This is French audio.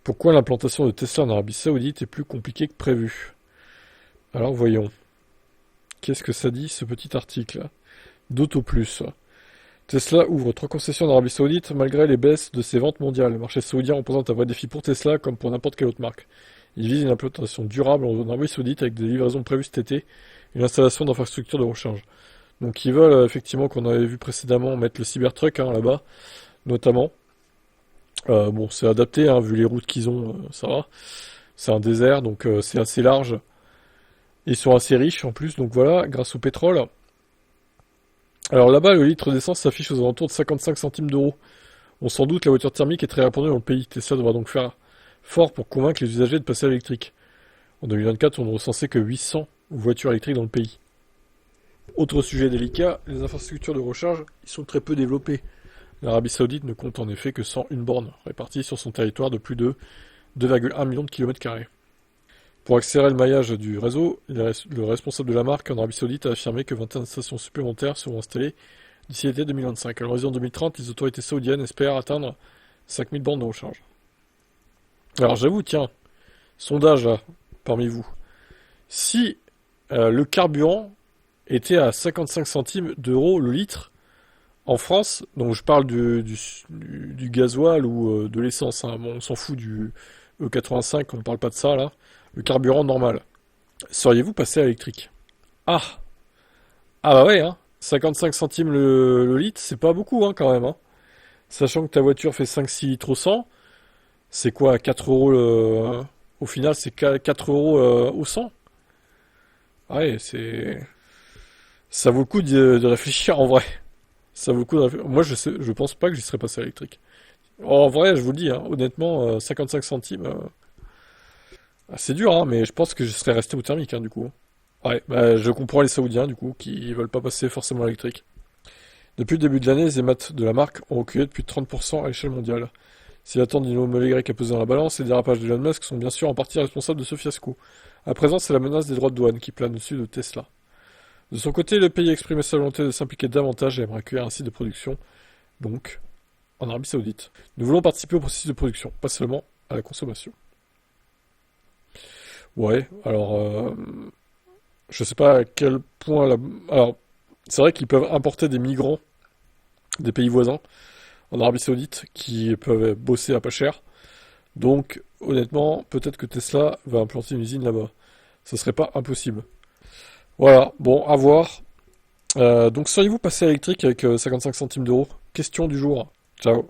Pourquoi l'implantation de Tesla en Arabie Saoudite est plus compliquée que prévu? Alors voyons. Qu'est-ce que ça dit ce petit article? D'auto plus. Tesla ouvre 3 concessions en Arabie Saoudite malgré les baisses de ses ventes mondiales. Le marché saoudien représente un vrai défi pour Tesla comme pour n'importe quelle autre marque. Il vise une implantation durable en Arabie Saoudite avec des livraisons prévues cet été et l'installation d'infrastructures de recharge. Donc ils veulent effectivement, qu'on avait vu précédemment, mettre le Cybertruck là-bas, notamment. Bon, c'est adapté, hein, vu les routes qu'ils ont, ça va. C'est un désert, donc c'est assez large. Ils sont assez riches en plus, donc voilà, grâce au pétrole. Alors là-bas, le litre d'essence s'affiche aux alentours de 55 centimes d'euros. On s'en doute, la voiture thermique est très répandue dans le pays. Tesla devra donc faire fort pour convaincre les usagers de passer à l'électrique. En 2024, on ne recensait que 800 voitures électriques dans le pays. Autre sujet délicat, les infrastructures de recharge y sont très peu développées. L'Arabie Saoudite ne compte en effet que 101 bornes, réparties sur son territoire de plus de 2,1 millions de kilomètres carrés. Pour accélérer le maillage du réseau, le responsable de la marque en Arabie Saoudite a affirmé que 21 stations supplémentaires seront installées d'ici l'été 2025. À l'horizon 2030, les autorités saoudiennes espèrent atteindre 5000 bornes de recharge. Alors j'avoue, tiens, sondage là, parmi vous. Si le carburant était à 55 centimes d'euros le litre en France, donc je parle du gasoil ou de l'essence, hein, bon, on s'en fout du E85, on ne parle pas de ça là, le carburant normal. Seriez-vous passé à l'électrique? Ah, ah bah ouais, hein. 55 centimes le litre, c'est pas beaucoup hein, quand même. Hein. Sachant que ta voiture fait 5-6 litres au 100, c'est quoi, 4 euros au final, c'est 4 euros au 100. Ouais, c'est... Ça vaut le coup de réfléchir en vrai. Ça vaut le coup de réfléchir. Moi, je pense pas que j'y serais passé à l'électrique. En vrai, je vous le dis, hein, honnêtement, 55 centimes, c'est dur, hein, mais je pense que je serais resté au thermique, hein, du coup. Ouais, bah, je comprends les Saoudiens, du coup, qui veulent pas passer forcément à l'électrique. Depuis le début de l'année, les émates de la marque ont reculé de plus de 30% à l'échelle mondiale. Si l'attente du nouveau modèle Y a pesé dans la balance, les dérapages d'Elon Musk sont bien sûr en partie responsables de ce fiasco. À présent, c'est la menace des droits de douane qui plane au-dessus de Tesla. De son côté, le pays a exprimé sa volonté de s'impliquer davantage et aimerait accueillir un site de production, donc en Arabie Saoudite. Nous voulons participer au processus de production, pas seulement à la consommation. Ouais, alors je sais pas à quel point alors c'est vrai qu'ils peuvent importer des migrants des pays voisins en Arabie Saoudite qui peuvent bosser à pas cher. Donc honnêtement, peut-être que Tesla va implanter une usine là-bas. Ça serait pas impossible. Voilà, bon, à voir. Donc seriez-vous passé à l'électrique avec 55 centimes d'euros? Question du jour. Ciao.